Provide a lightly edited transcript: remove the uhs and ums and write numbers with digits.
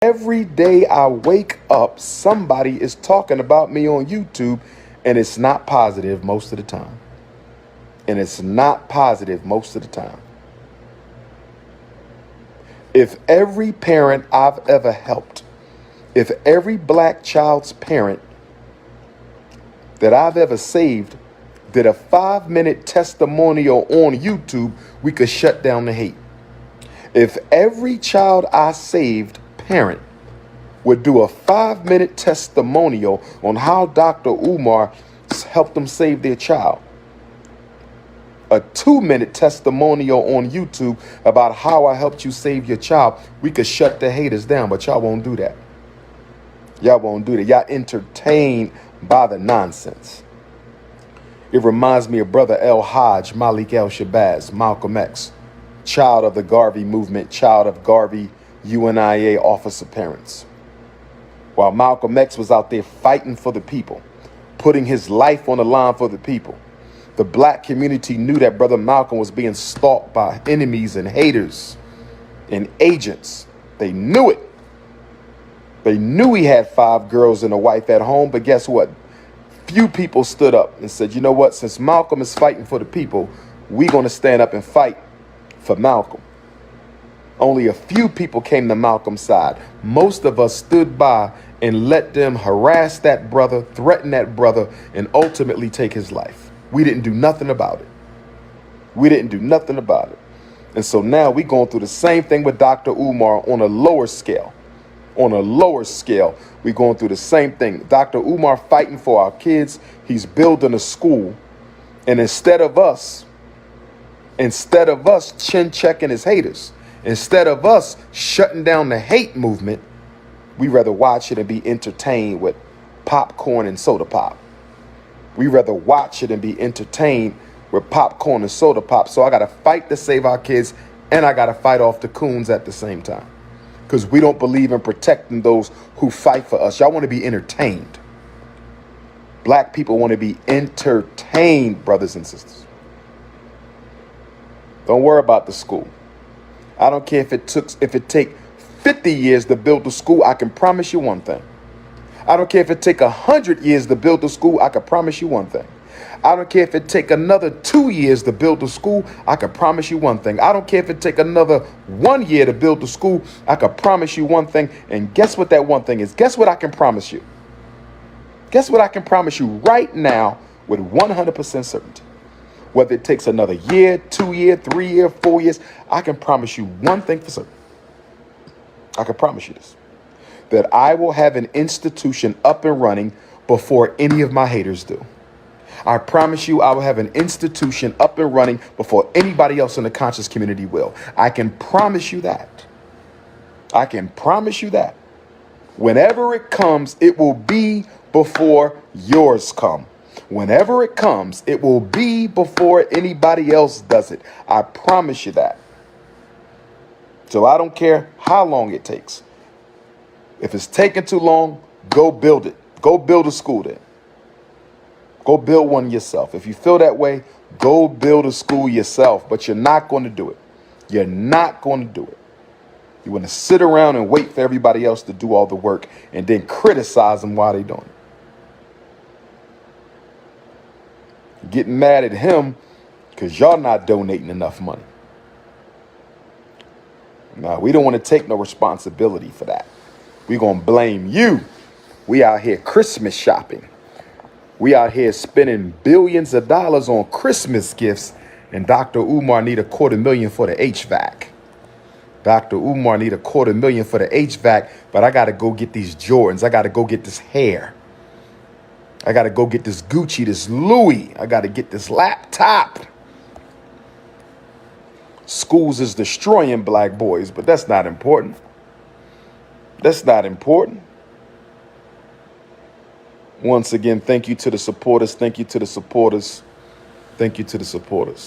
Every day I wake up, somebody is talking about me on YouTube, and it's not positive most of the time. And it's not positive most of the time. If every parent I've ever helped, if every black child's parent that I've ever saved did a 5-minute testimonial on YouTube, we could shut down the hate. If every child I saved parent would do a 5-minute testimonial on how DR.UMAR helped them save their child, a 2-minute testimonial on YouTube about how I helped you save your child, we could shut the haters down, but y'all won't do that. Y'all won't do that. Y'all entertained by the nonsense. It reminds me of Brother El Hajj, Malik El Shabazz, Malcolm X, child of the Garvey movement, child of Garvey UNIA officer parents. While Malcolm X was out there fighting for the people, putting his life on the line for the people, the black community knew that Brother Malcolm was being stalked by enemies and haters and agents. They knew it. They knew he had 5 girls and a wife at home, but guess what? Few people stood up and said, you know what? Since Malcolm is fighting for the people, we're going to stand up and fight for Malcolm. Only a few people came to Malcolm's side. Most of us stood by and let them harass that brother, threaten that brother, and ultimately take his life. We didn't do nothing about it. We didn't do nothing about it. And so now we're going through the same thing with DR.UMAR on a lower scale. On a lower scale, we're going through the same thing. DR.UMAR fighting for our kids. He's building a school. And instead of us chin checking his haters, instead of us shutting down the hate movement, we rather watch it and be entertained with popcorn and soda pop. We rather watch it and be entertained with popcorn and soda pop. So I got to fight to save our kids, and I got to fight off the coons at the same time. Because we don't believe in protecting those who fight for us. Y'all want to be entertained. Black people want to be entertained, brothers and sisters. Don't worry about the school. I don't care if it take 50 years to build the school. I can promise you one thing. I don't care if it take 100 years to build the school. I can promise you one thing. I don't care if it take another 2 years to build the school. I can promise you one thing. I don't care if it take another 1 year to build the school. I can promise you one thing. And guess what that one thing is? Guess what I can promise you? Guess what I can promise you right now with 100% certainty? Whether it takes another year, 2 year, 3 year, 4 years, I can promise you one thing for certain. I can promise you this, that I will have an institution up and running before any of my haters do. I promise you I will have an institution up and running before anybody else in the conscious community will. I can promise you that. I can promise you that. Whenever it comes, it will be before yours come. Whenever it comes, it will be before anybody else does it. I promise you that. So I don't care how long it takes. If it's taking too long, go build it. Go build a school there. Go build one yourself. If you feel that way, go build a school yourself. But you're not going to do it. You're not going to do it. You want to sit around and wait for everybody else to do all the work and then criticize them while they're doing it. Getting mad at him because y'all not donating enough money. No, we don't want to take no responsibility for that. We're going to blame you. We out here Christmas shopping. We out here spending billions of dollars on Christmas gifts, and DR.UMAR need $250,000 for the HVAC. DR.UMAR need $250,000 for the HVAC, but I got to go get these Jordans. I got to go get this hair. I got to go get this Gucci, this Louis. I got to get this laptop. Schools is destroying black boys, but that's not important. That's not important. Once again, thank you to the supporters. Thank you to the supporters. Thank you to the supporters.